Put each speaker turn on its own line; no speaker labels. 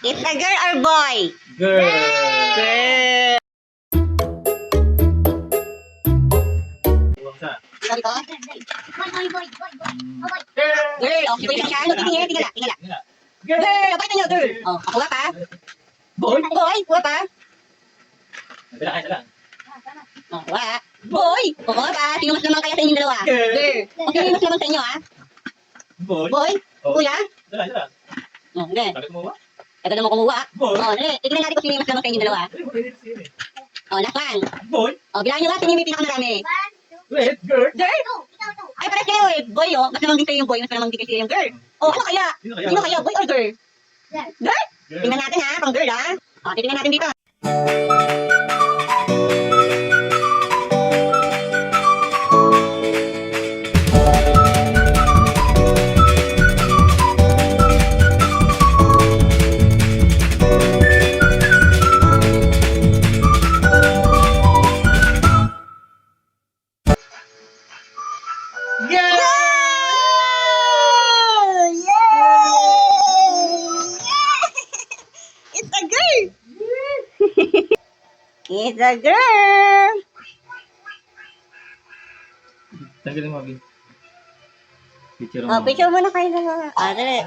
It's a girl or boy?
Girl.
Girl.
Bangsa.
Sabi ko? Girl. Oh, di ko yung siya. Ano, tingin, tingala.
Girl.
Girl, pakita nyo, girl. Oh, ako nga pa.
Boy.
Boy, kuha pa.
Dala.
Oh, kuha. Boy. Oo nga pa. Sino mas naman kaya sa inyong dalawa?
Girl.
Girl. O, sino mas naman sa inyo, ha?
Boy.
Boy.
Oh.
Kuya.
Dala.
Oh, hindi.
Bakit mo ba?
Ito naman kumuha.
Boy.
Oh, hindi. Tignan natin kung sino mas naman sa inyong dalawa. Oh, last one.
Boy.
Oh, bilangin nyo ba sino yung may pinakamarami?
Wait, girl.
Girl. Ay, parang kayo eh. Boy, oh. Mas naman din sa'yo yung boy. Mas naman din sa'yo yung girl. Oh, ano kaya? Sino kaya? Boy or girl? Girl? Tingnan natin ha, pang girl ha. O, titingnan natin dito.
Girl.
It's a girl! It's a girl!
Tanggalin mo, Abi. Picture
Oh,
mo.
picture muna kayo dalawa. Ah, dali.